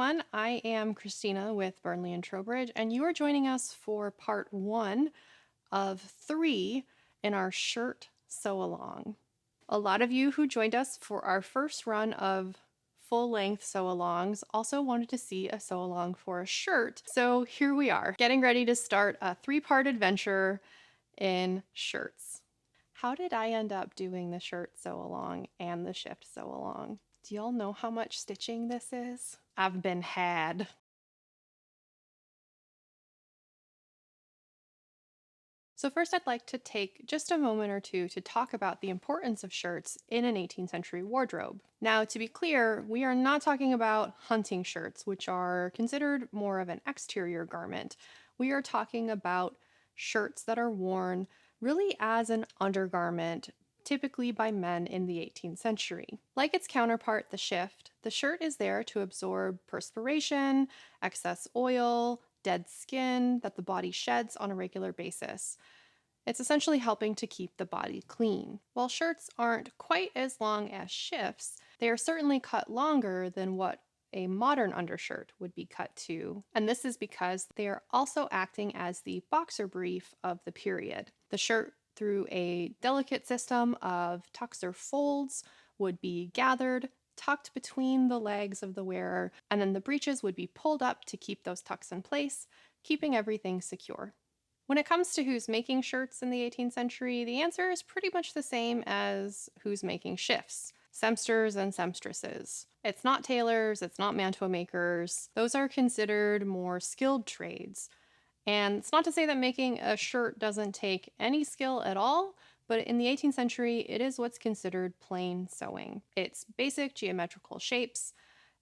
everyone. I am Christina with Burnley and Trowbridge, and you are joining us for part 1 of 3 in our shirt sew-along. A lot of you who joined us for our first run of full-length sew-alongs also wanted to see a sew-along for a shirt, so here we are, getting ready to start a 3-part adventure in shirts. How did I end up doing the shirt sew-along and the shift sew-along? Do y'all know how much stitching this is? I've been had. So first I'd like to take just a moment or two to talk about the importance of shirts in an 18th century wardrobe. Now, to be clear, we are not talking about hunting shirts, which are considered more of an exterior garment. We are talking about shirts that are worn really as an undergarment, typically by men in the 18th century. Like its counterpart, the shift, the shirt is there to absorb perspiration, excess oil, dead skin that the body sheds on a regular basis. It's essentially helping to keep the body clean. While shirts aren't quite as long as shifts, they are certainly cut longer than what a modern undershirt would be cut to, and this is because they are also acting as the boxer brief of the period. The shirt, through a delicate system of tucks or folds, would be gathered, tucked between the legs of the wearer, and then the breeches would be pulled up to keep those tucks in place, keeping everything secure. When it comes to who's making shirts in the 18th century, the answer is pretty much the same as who's making shifts. Sempsters and sempstresses. It's not tailors, it's not mantua makers. Those are considered more skilled trades. And it's not to say that making a shirt doesn't take any skill at all, but in the 18th century, it is what's considered plain sewing. It's basic geometrical shapes,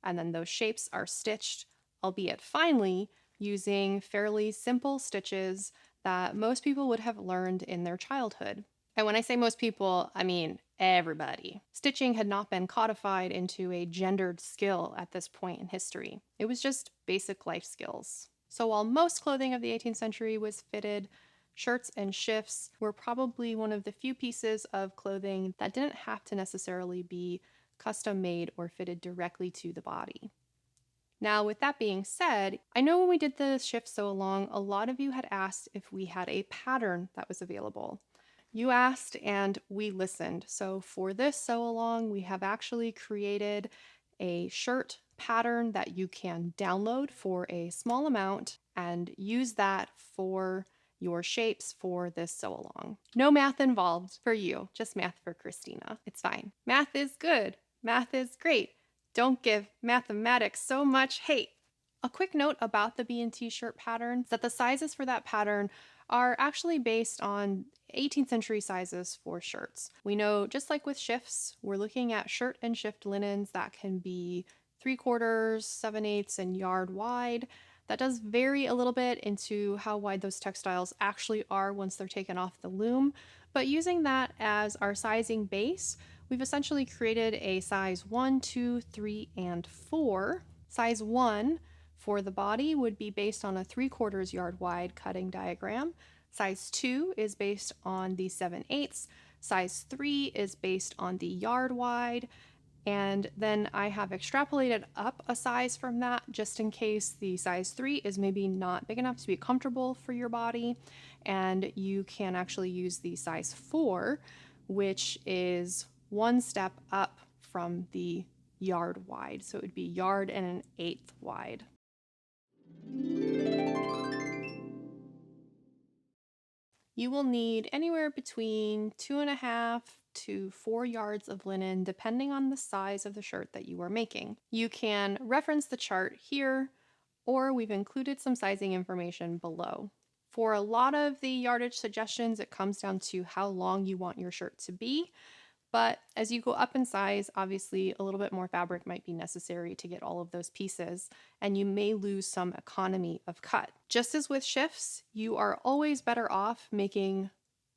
and then those shapes are stitched, albeit finely, using fairly simple stitches that most people would have learned in their childhood. And when I say most people, I mean everybody. Stitching had not been codified into a gendered skill at this point in history. It was just basic life skills. So while most clothing of the 18th century was fitted, shirts and shifts were probably one of the few pieces of clothing that didn't have to necessarily be custom made or fitted directly to the body. Now, with that being said, I know when we did the shift sew-along, a lot of you had asked if we had a pattern that was available. You asked and we listened. So for this sew-along, we have actually created a shirt pattern that you can download for a small amount and use that for your shapes for this sew-along. No math involved for you, just math for Christina. It's fine. Math is good. Math is great. Don't give mathematics so much hate. A quick note about the B&T shirt pattern is that the sizes for that pattern are actually based on 18th century sizes for shirts. We know, just like with shifts, we're looking at shirt and shift linens that can be 3/4, 7/8, and yard wide. That does vary a little bit into how wide those textiles actually are once they're taken off the loom, but using that as our sizing base, we've essentially created a size 1, 2, 3, and 4. Size 1 for the body would be based on a 3/4 yard wide cutting diagram. Size 2 is based on the 7/8. Size 3 is based on the yard wide. And then I have extrapolated up a size from that just in case the size 3 is maybe not big enough to be comfortable for your body. And you can actually use the size 4, which is one step up from the yard wide. So it would be yard and an 1/8 wide. You will need anywhere between 2.5 to 4 yards of linen, depending on the size of the shirt that you are making. You can reference the chart here, or we've included some sizing information below. For a lot of the yardage suggestions, it comes down to how long you want your shirt to be. But as you go up in size, obviously a little bit more fabric might be necessary to get all of those pieces, and you may lose some economy of cut. Just as with shifts, you are always better off making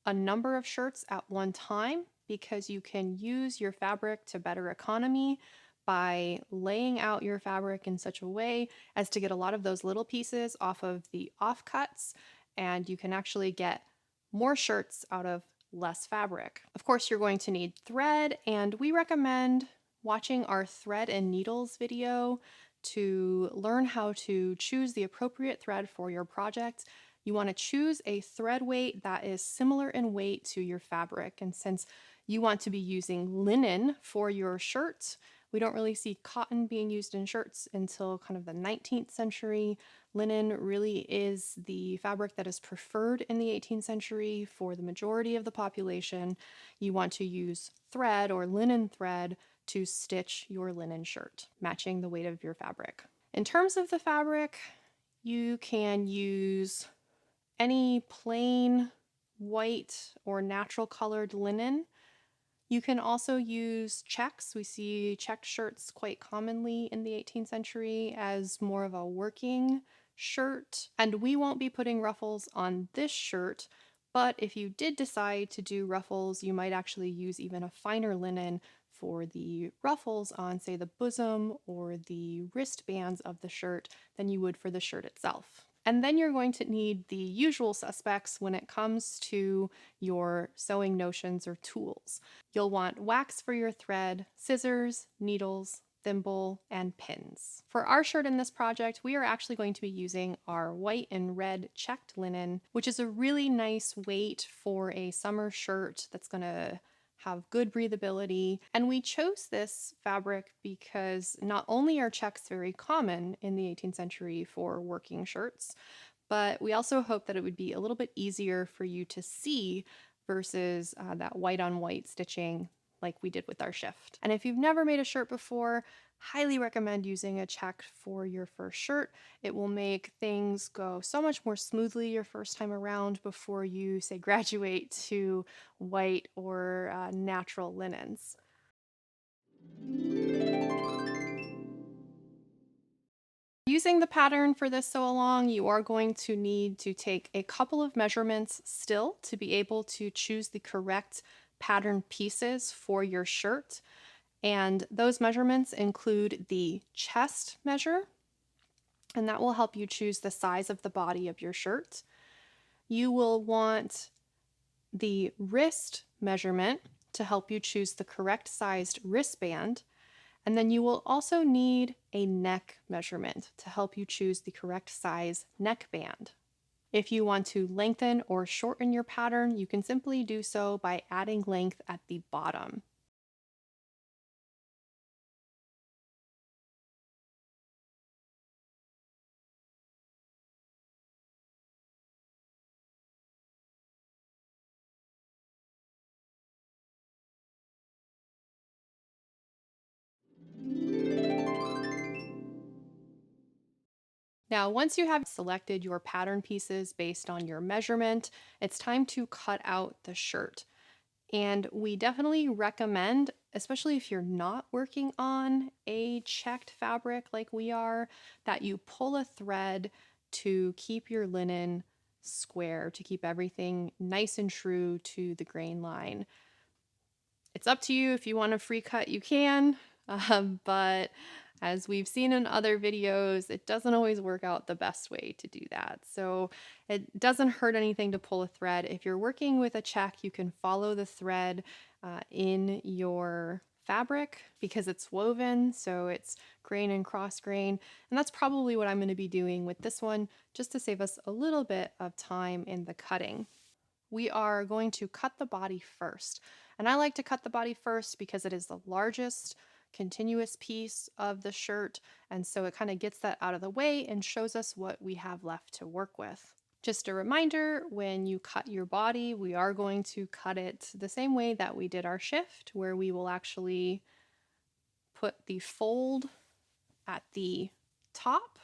a number of shirts at one time because you can use your fabric to better economy by laying out your fabric in such a way as to get a lot of those little pieces off of the offcuts, and you can actually get more shirts out of less fabric. Of course, you're going to need thread, and we recommend watching our thread and needles video to learn how to choose the appropriate thread for your project, you want to choose a thread weight that is similar in weight to your fabric. And since you want to be using linen for your shirt, we don't really see cotton being used in shirts until kind of the 19th century. Linen really is the fabric that is preferred in the 18th century for the majority of the population. You want to use thread or linen thread to stitch your linen shirt, matching the weight of your fabric. In terms of the fabric, you can use any plain white or natural colored linen. You can also use checks. We see checked shirts quite commonly in the 18th century as more of a working shirt. And we won't be putting ruffles on this shirt, but if you did decide to do ruffles, you might actually use even a finer linen for the ruffles on, say, the bosom or the wristbands of the shirt than you would for the shirt itself. And then you're going to need the usual suspects when it comes to your sewing notions or tools. You'll want wax for your thread, scissors, needles, thimble, and pins. For our shirt in this project, we are actually going to be using our white and red checked linen, which is a really nice weight for a summer shirt that's going to have good breathability. And we chose this fabric because not only are checks very common in the 18th century for working shirts, but we also hope that it would be a little bit easier for you to see versus that white on white stitching like we did with our shift. And if you've never made a shirt before, highly recommend using a check for your first shirt. It will make things go so much more smoothly your first time around before you, say, graduate to white or natural linens. Using the pattern for this sew along, you are going to need to take a couple of measurements still to be able to choose the correct pattern pieces for your shirt. And those measurements include the chest measure, and that will help you choose the size of the body of your shirt. You will want the wrist measurement to help you choose the correct sized wristband. And then you will also need a neck measurement to help you choose the correct size neckband. If you want to lengthen or shorten your pattern, you can simply do so by adding length at the bottom. Now, once you have selected your pattern pieces based on your measurement, it's time to cut out the shirt. And we definitely recommend, especially if you're not working on a checked fabric like we are, that you pull a thread to keep your linen square, to keep everything nice and true to the grain line. It's up to you. If you want a free cut, you can. But as we've seen in other videos, it doesn't always work out the best way to do that. So it doesn't hurt anything to pull a thread. If you're working with a check, you can follow the thread in your fabric because it's woven, so it's grain and cross grain. And that's probably what I'm going to be doing with this one, just to save us a little bit of time in the cutting. We are going to cut the body first. And I like to cut the body first because it is the largest continuous piece of the shirt. And so it kind of gets that out of the way and shows us what we have left to work with. Just a reminder, when you cut your body, we are going to cut it the same way that we did our shift, where we will actually put the fold at the top.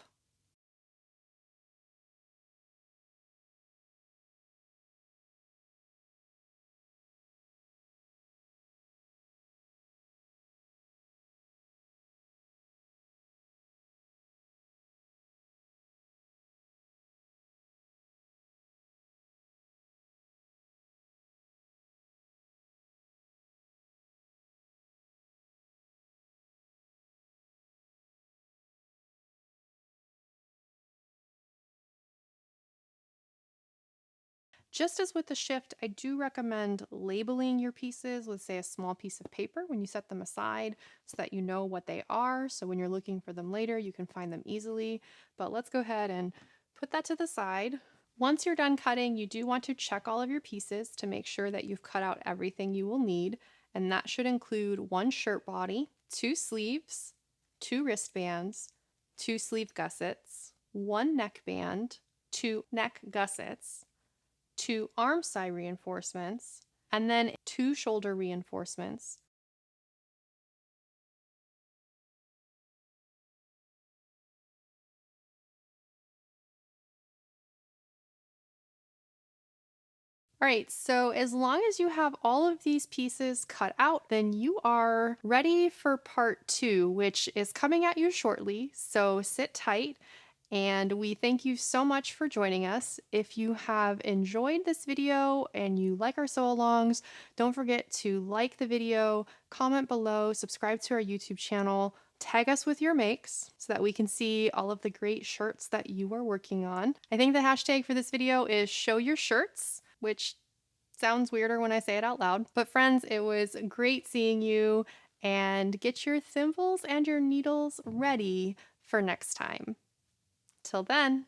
Just as with the shift, I do recommend labeling your pieces with, say, a small piece of paper when you set them aside so that you know what they are. So when you're looking for them later, you can find them easily. But let's go ahead and put that to the side. Once you're done cutting, you do want to check all of your pieces to make sure that you've cut out everything you will need. And that should include one shirt body, two sleeves, two wristbands, two sleeve gussets, one neckband, two neck gussets, two arm side reinforcements, and then two shoulder reinforcements. All right, so as long as you have all of these pieces cut out, then you are ready for part two, which is coming at you shortly. So sit tight. And we thank you so much for joining us. If you have enjoyed this video and you like our sew-alongs, don't forget to like the video, comment below, subscribe to our YouTube channel, tag us with your makes so that we can see all of the great shirts that you are working on. I think the hashtag for this video is show your shirts, which sounds weirder when I say it out loud. But friends, it was great seeing you, and get your thimbles and your needles ready for next time. Till then.